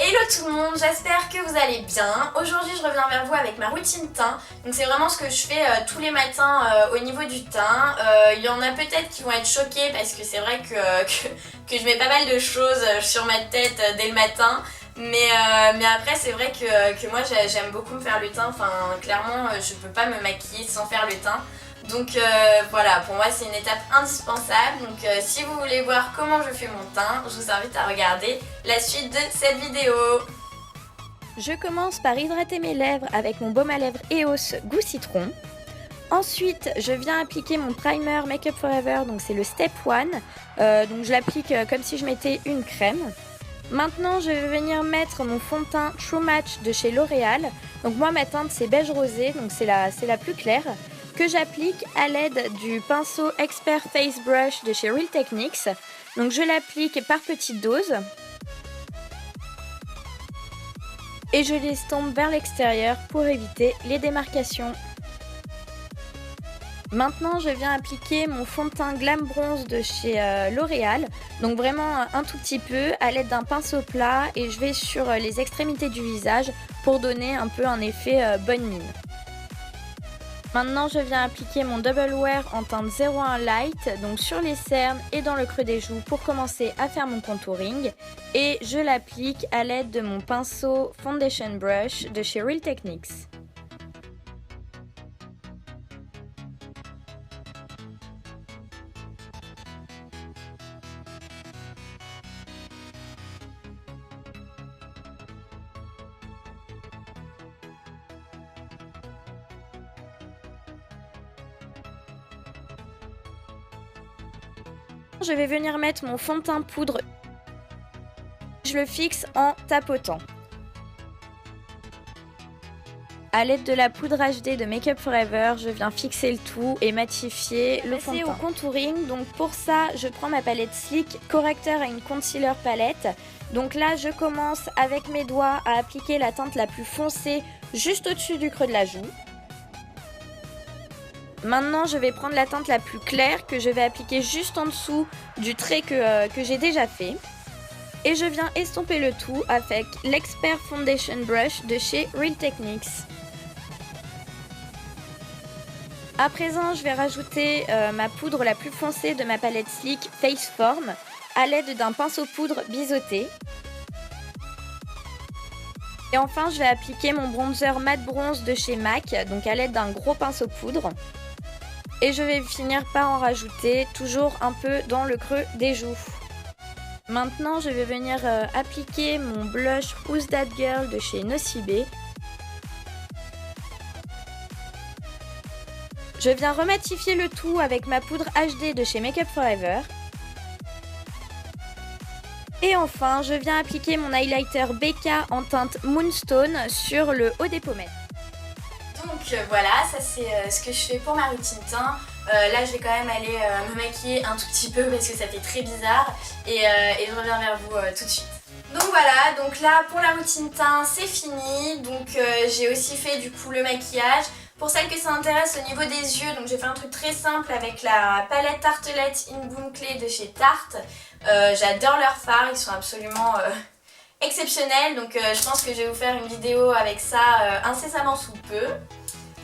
Hello tout le monde, j'espère que vous allez bien. Aujourd'hui je reviens vers vous avec ma routine teint. Donc c'est vraiment ce que je fais tous les matins au niveau du teint. Il y en a peut-être qui vont être choqués parce que c'est vrai que je mets pas mal de choses sur ma tête dès le matin. Mais après c'est vrai que moi j'aime beaucoup me faire le teint. Enfin clairement je peux pas me maquiller sans faire le teint. Donc voilà, pour moi c'est une étape indispensable. Donc si vous voulez voir comment je fais mon teint, je vous invite à regarder la suite de cette vidéo. Je commence par hydrater mes lèvres avec mon baume à lèvres EOS goût citron. Ensuite, je viens appliquer mon primer Make Up Forever, donc c'est le Step 1. Donc je l'applique comme si je mettais une crème. Maintenant, je vais venir mettre mon fond de teint True Match de chez L'Oréal. Donc moi, ma teinte c'est beige rosé, donc c'est la plus claire, que j'applique à l'aide du pinceau Expert Face Brush de chez Real Techniques. Donc je l'applique par petites doses. Et je l'estompe vers l'extérieur pour éviter les démarcations. Maintenant, je viens appliquer mon fond de teint Glam Bronze de chez L'Oréal. Donc vraiment un tout petit peu à l'aide d'un pinceau plat et je vais sur les extrémités du visage pour donner un peu un effet bonne mine. Maintenant, je viens appliquer mon Double Wear en teinte 01 Light, donc sur les cernes et dans le creux des joues pour commencer à faire mon contouring. Et je l'applique à l'aide de mon pinceau Foundation Brush de chez Real Techniques. Je vais venir mettre mon fond de teint poudre. Je le fixe en tapotant. A l'aide de la poudre HD de Make Up Forever, je viens fixer le tout et matifier le fond de teint. Au contouring, donc pour ça, je prends ma palette Sleek Corrector and Concealer palette. Donc là, je commence avec mes doigts à appliquer la teinte la plus foncée juste au-dessus du creux de la joue. Maintenant, je vais prendre la teinte la plus claire que je vais appliquer juste en dessous du trait que j'ai déjà fait. Et je viens estomper le tout avec l'Expert Foundation Brush de chez Real Techniques. À présent, je vais rajouter ma poudre la plus foncée de ma palette Sleek Face Form à l'aide d'un pinceau poudre biseauté. Et enfin, je vais appliquer mon bronzer Matte Bronze de chez MAC, donc à l'aide d'un gros pinceau poudre. Et je vais finir par en rajouter toujours un peu dans le creux des joues. Maintenant, je vais venir appliquer mon blush Who's That Girl de chez Nocibé. Je viens rematifier le tout avec ma poudre HD de chez Make Up Forever. Et enfin, je viens appliquer mon highlighter Becca en teinte Moonstone sur le haut des pommettes. Donc voilà, ça c'est ce que je fais pour ma routine teint. Là je vais quand même aller me maquiller un tout petit peu parce que ça fait très bizarre et je reviens vers vous tout de suite. Donc voilà, donc là pour la routine teint c'est fini. Donc j'ai aussi fait du coup le maquillage. Pour celles que ça intéresse au niveau des yeux, donc j'ai fait un truc très simple avec la palette Tartelette In Bloom Clay de chez Tarte. J'adore leurs fards, ils sont absolument exceptionnels, donc je pense que je vais vous faire une vidéo avec ça incessamment sous peu.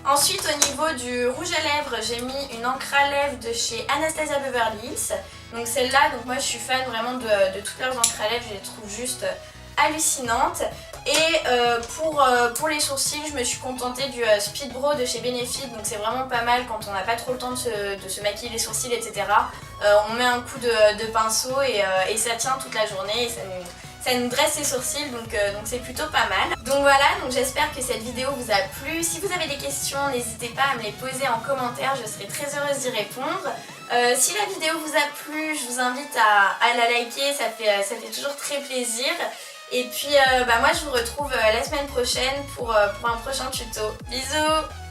Ensuite au niveau du rouge à lèvres, j'ai mis une encre à lèvres de chez Anastasia Beverly Hills. Donc celle-là, donc moi je suis fan vraiment de toutes leurs encres à lèvres, je les trouve juste hallucinantes. Et pour les sourcils, je me suis contentée du Speed Brow de chez Benefit, donc c'est vraiment pas mal quand on n'a pas trop le temps de se maquiller les sourcils, etc. On met un coup de pinceau et ça tient toute la journée et ça nous dresse les sourcils, donc c'est plutôt pas mal. Donc voilà, donc j'espère que cette vidéo vous a plu. Si vous avez des questions, n'hésitez pas à me les poser en commentaire, je serai très heureuse d'y répondre. Si la vidéo vous a plu, je vous invite à la liker, ça fait toujours très plaisir. Et puis moi je vous retrouve la semaine prochaine pour un prochain tuto. Bisous!